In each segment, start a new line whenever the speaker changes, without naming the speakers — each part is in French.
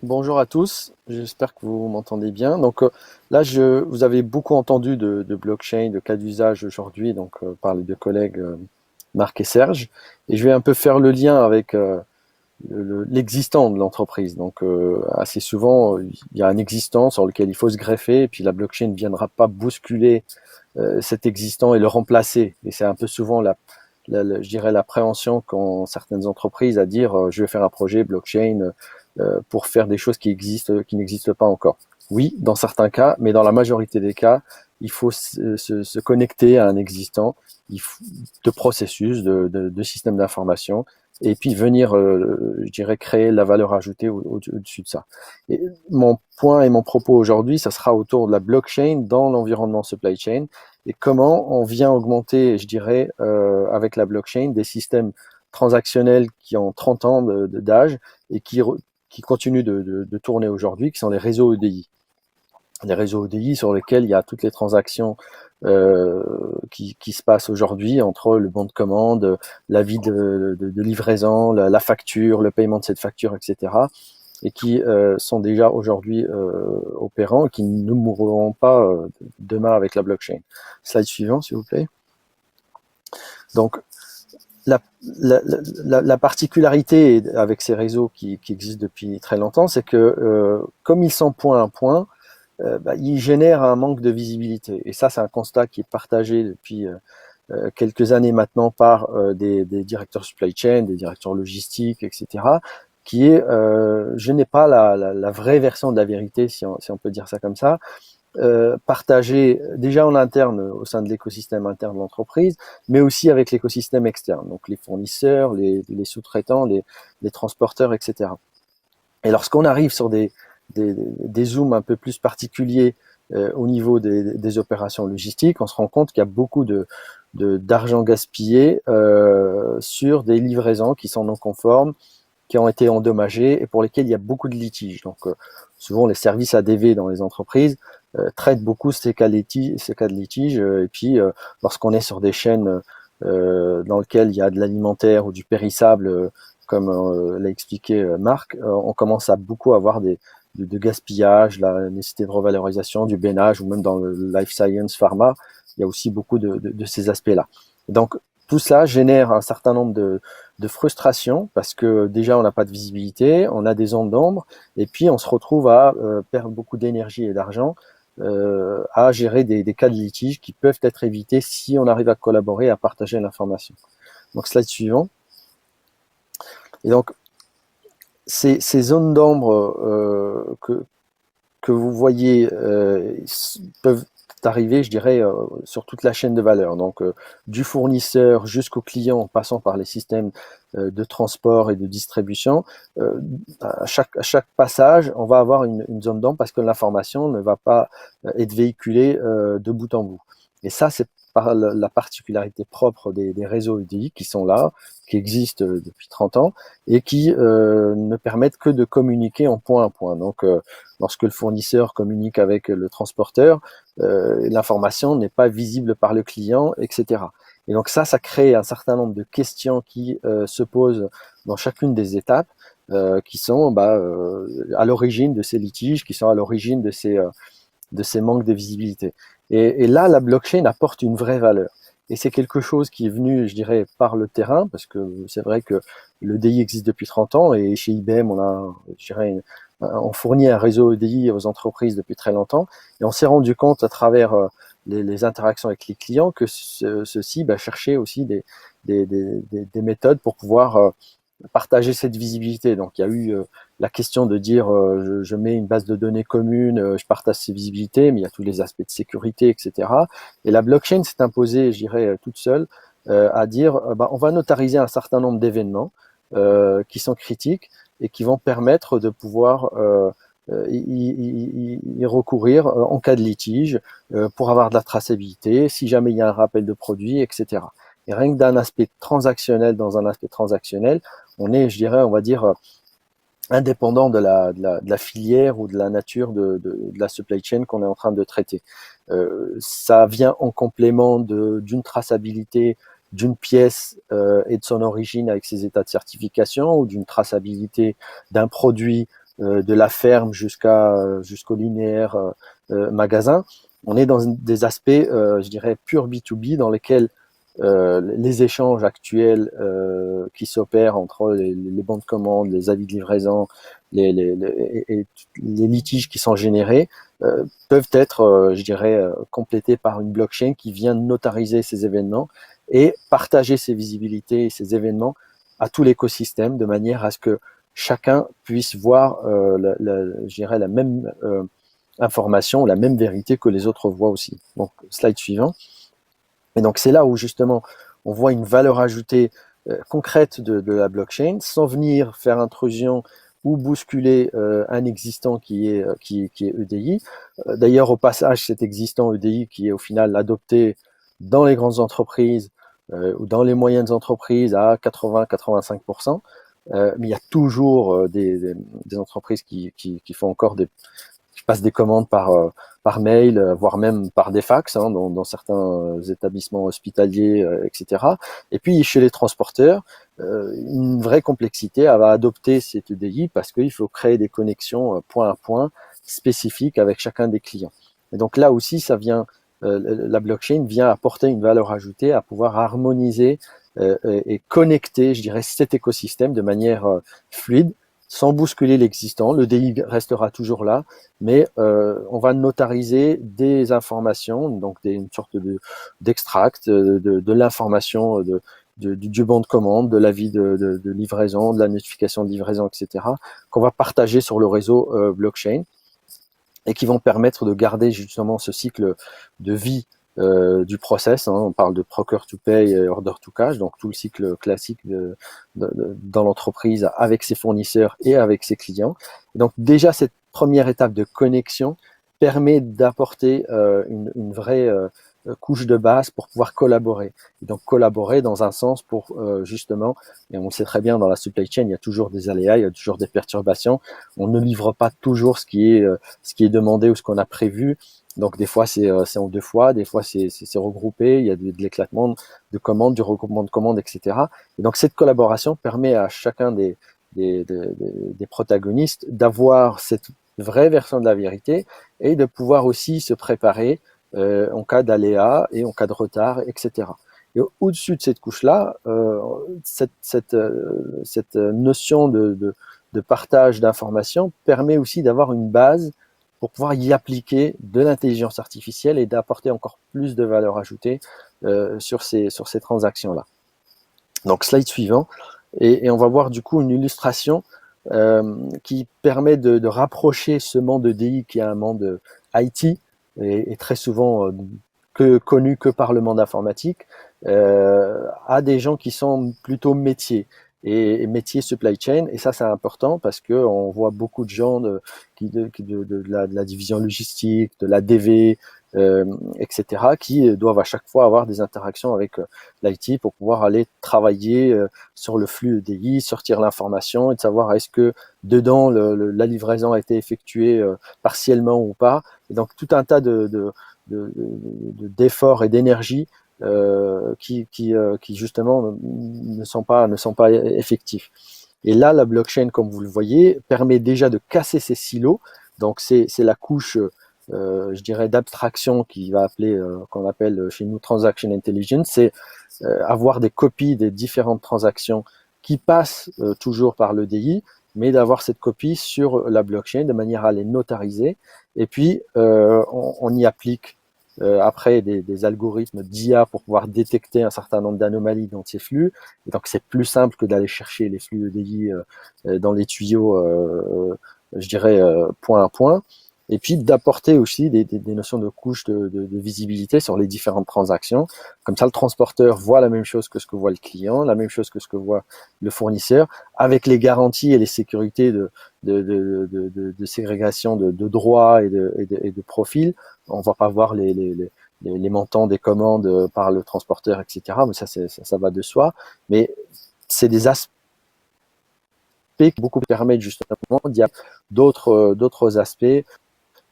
Bonjour à tous, j'espère que vous m'entendez bien. Là, vous avez beaucoup entendu de blockchain, de cas d'usage aujourd'hui, par les deux collègues Marc et Serge. Et je vais un peu faire le lien avec l'existant de l'entreprise. Assez souvent, il y a un existant sur lequel il faut se greffer, et puis la blockchain ne viendra pas bousculer cet existant et le remplacer. Et c'est un peu souvent je dirais l'appréhension qu'ont certaines entreprises à dire je vais faire un projet blockchain pour faire des choses qui n'existent pas encore. Oui, dans certains cas, mais dans la majorité des cas, il faut se connecter à un existant de processus, de système d'information, et puis venir, je dirais, créer la valeur ajoutée au-dessus de ça. Et mon point et mon propos aujourd'hui, ça sera autour de la blockchain dans l'environnement supply chain et comment on vient augmenter, je dirais, avec la blockchain, des systèmes transactionnels qui ont 30 ans d'âge et qui continuent de tourner aujourd'hui, qui sont les réseaux EDI. Les réseaux EDI sur lesquels il y a toutes les transactions qui se passent aujourd'hui entre le bon de commande, l'avis de livraison, la facture, le paiement de cette facture, etc. Et qui sont déjà aujourd'hui opérants et qui ne mourront pas demain avec la blockchain. Slide suivant, s'il vous plaît. Donc, la, la particularité avec ces réseaux qui existent depuis très longtemps, c'est que comme ils sont point à point, ils génèrent un manque de visibilité. Et ça, c'est un constat qui est partagé depuis quelques années maintenant par des directeurs supply chain, des directeurs logistiques, etc., qui est je n'ai pas la vraie version de la vérité, si on peut dire ça comme ça, partagée déjà en interne au sein de l'écosystème interne de l'entreprise, mais aussi avec l'écosystème externe, donc les fournisseurs, les sous-traitants, les transporteurs, etc. Et lorsqu'on arrive sur des zooms un peu plus particuliers au niveau des opérations logistiques, on se rend compte qu'il y a beaucoup d'argent gaspillé sur des livraisons qui sont non conformes, qui ont été endommagées et pour lesquelles il y a beaucoup de litiges. Souvent, les services ADV dans les entreprises traitent beaucoup ces cas de litige. Et puis, lorsqu'on est sur des chaînes dans lesquelles il y a de l'alimentaire ou du périssable, comme l'a expliqué Marc, on commence à beaucoup avoir de gaspillage, la nécessité de revalorisation, du bénage, ou même dans le life science, pharma, il y a aussi beaucoup de ces aspects-là. Donc, tout cela génère un certain nombre de frustration parce que déjà on n'a pas de visibilité, on a des ondes d'ombre et puis on se retrouve à perdre beaucoup d'énergie et d'argent à gérer des cas de litige qui peuvent être évités si on arrive à collaborer, à partager l'information. Donc slide suivant. Et donc ces zones d'ombre que vous voyez peuvent arriver, je dirais, sur toute la chaîne de valeur. Du fournisseur jusqu'au client, en passant par les systèmes de transport et de distribution. À chaque passage, on va avoir une zone d'ombre parce que l'information ne va pas être véhiculée de bout en bout. Et ça, c'est par la particularité propre des réseaux EDI qui sont là, qui existent depuis 30 ans et qui ne permettent que de communiquer en point à point. Lorsque le fournisseur communique avec le transporteur, l'information n'est pas visible par le client, etc. Et donc ça crée un certain nombre de questions qui se posent dans chacune des étapes, qui sont à l'origine de ces litiges, qui sont à l'origine de ces manques de visibilité. Et là, la blockchain apporte une vraie valeur. Et c'est quelque chose qui est venu, je dirais, par le terrain, parce que c'est vrai que le DI existe depuis 30 ans, et chez IBM, on fournit un réseau EDI aux entreprises depuis très longtemps, et on s'est rendu compte à travers les interactions avec les clients que ceux-ci cherchaient aussi des méthodes pour pouvoir partager cette visibilité. Donc il y a eu la question de dire je mets une base de données commune, je partage ces visibilités, mais il y a tous les aspects de sécurité, etc. Et la blockchain s'est imposée, je dirais, toute seule à dire on va notariser un certain nombre d'événements qui sont critiques et qui vont permettre de pouvoir y recourir en cas de litige pour avoir de la traçabilité, si jamais il y a un rappel de produit, etc. Et rien que d'un aspect transactionnel dans un aspect transactionnel, on est, je dirais, on va dire, indépendant de la filière ou de la nature de la supply chain qu'on est en train de traiter. Ça vient en complément d'une traçabilité d'une pièce et de son origine avec ses états de certification ou d'une traçabilité d'un produit de la ferme jusqu'au linéaire magasin. On est dans des aspects, je dirais, pur B2B, dans lesquels les échanges actuels qui s'opèrent entre les bons de commande, les avis de livraison, les litiges qui sont générés peuvent être, je dirais, complétés par une blockchain qui vient notariser ces événements et partager ces visibilités et ces événements à tout l'écosystème de manière à ce que chacun puisse voir, je dirais, la même information, la même vérité que les autres voient aussi. Donc, slide suivant. Et donc, c'est là où justement on voit une valeur ajoutée concrète de la blockchain sans venir faire intrusion ou bousculer un existant qui est EDI. D'ailleurs, au passage, cet existant EDI qui est au final adopté dans les grandes entreprises ou dans les moyennes entreprises à 80-85%, mais il y a toujours des entreprises qui font encore je passe des commandes par mail, voire même par des fax dans certains établissements hospitaliers, etc. Et puis chez les transporteurs, une vraie complexité à adopter cette EDI parce qu'il faut créer des connexions point à point spécifiques avec chacun des clients. Et donc là aussi, ça vient, la blockchain vient apporter une valeur ajoutée à pouvoir harmoniser et connecter, je dirais, cet écosystème de manière fluide, sans bousculer l'existant. Le DI restera toujours là, mais on va notariser des informations, donc une sorte d'extract de l'information du bon de commande, de l'avis de livraison, de la notification de livraison, etc., qu'on va partager sur le réseau blockchain et qui vont permettre de garder justement ce cycle de vie du process. On parle de procure to pay et order to cash, donc tout le cycle classique dans l'entreprise avec ses fournisseurs et avec ses clients. Et donc déjà, cette première étape de connexion permet d'apporter une vraie couche de base pour pouvoir collaborer. Et donc collaborer dans un sens pour justement, et on le sait très bien dans la supply chain, il y a toujours des aléas, il y a toujours des perturbations. On ne livre pas toujours ce qui est demandé ou ce qu'on a prévu. Donc des fois c'est en deux fois, des fois c'est regroupé, il y a de l'éclatement de commandes, du regroupement de commandes, etc. Et donc cette collaboration permet à chacun des protagonistes d'avoir cette vraie version de la vérité et de pouvoir aussi se préparer en cas d'aléa et en cas de retard, etc. Et au-dessus de cette couche-là, cette notion de partage d'informations permet aussi d'avoir une base pour pouvoir y appliquer de l'intelligence artificielle et d'apporter encore plus de valeur ajoutée sur ces transactions-là. Donc, slide suivant. Et on va voir du coup une illustration qui permet de rapprocher ce monde DI qui est un monde IT et très souvent connu que par le monde informatique à des gens qui sont plutôt métiers et métiers supply chain. Et ça, c'est important parce que on voit beaucoup de gens de la division logistique, de la DV, etc., qui doivent à chaque fois avoir des interactions avec l'IT pour pouvoir aller travailler sur le flux EDI, sortir l'information et de savoir est-ce que dedans la livraison a été effectuée partiellement ou pas. Et donc tout un tas d'efforts et d'énergie qui justement ne sont pas effectifs. Et là, la blockchain, comme vous le voyez, permet déjà de casser ces silos. Donc c'est la couche je dirais d'abstraction qu'on appelle chez nous transaction intelligence, c'est avoir des copies des différentes transactions qui passent toujours par l'EDI, mais d'avoir cette copie sur la blockchain de manière à les notariser. Et puis on y applique après des algorithmes d'IA pour pouvoir détecter un certain nombre d'anomalies dans ces flux. Et donc c'est plus simple que d'aller chercher les flux EDI dans les tuyaux, je dirais point à point. Et puis d'apporter aussi des notions de couches de visibilité sur les différentes transactions. Comme ça, le transporteur voit la même chose que ce que voit le client, la même chose que ce que voit le fournisseur, avec les garanties et les sécurités de ségrégation de droits et de profils. On va pas voir les montants des commandes par le transporteur, etc. Mais ça va de soi. Mais c'est des aspects qui beaucoup permettent justement d'y avoir d'autres aspects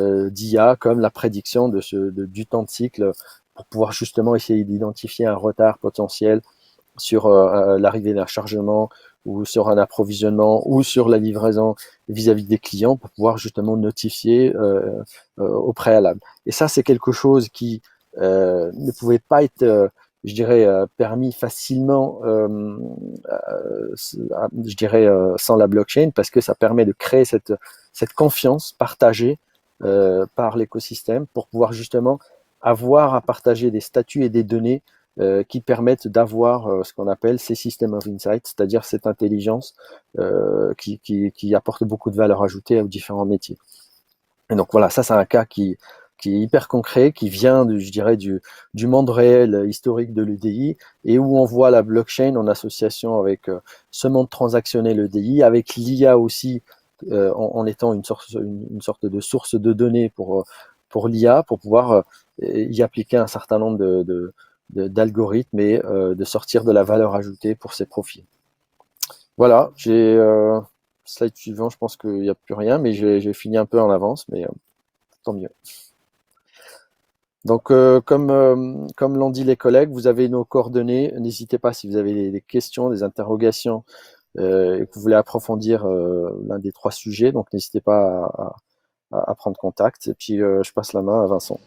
d'IA comme la prédiction du temps de cycle pour pouvoir justement essayer d'identifier un retard potentiel sur l'arrivée d'un chargement ou sur un approvisionnement ou sur la livraison vis-à-vis des clients pour pouvoir justement notifier au préalable. Et ça, c'est quelque chose qui ne pouvait pas être, je dirais, permis facilement, je dirais, sans la blockchain, parce que ça permet de créer cette confiance partagée par l'écosystème pour pouvoir justement avoir à partager des statuts et des données qui permettent d'avoir ce qu'on appelle ces systèmes of insight, c'est-à-dire cette intelligence qui apporte beaucoup de valeur ajoutée aux différents métiers. Et donc voilà, ça c'est un cas qui est hyper concret, qui vient, je dirais, du monde réel historique de l'EDI et où on voit la blockchain en association avec ce monde transactionnel EDI, avec l'IA aussi en étant une sorte de source de données pour l'IA, pour pouvoir y appliquer un certain nombre d'algorithmes et de sortir de la valeur ajoutée pour ces profils. Voilà, slide suivant, je pense qu'il n'y a plus rien, mais j'ai fini un peu en avance, mais tant mieux. Donc, comme l'ont dit les collègues, vous avez nos coordonnées. N'hésitez pas si vous avez des questions, des interrogations et que vous voulez approfondir l'un des trois sujets. Donc, n'hésitez pas à prendre contact. Et puis, je passe la main à Vincent.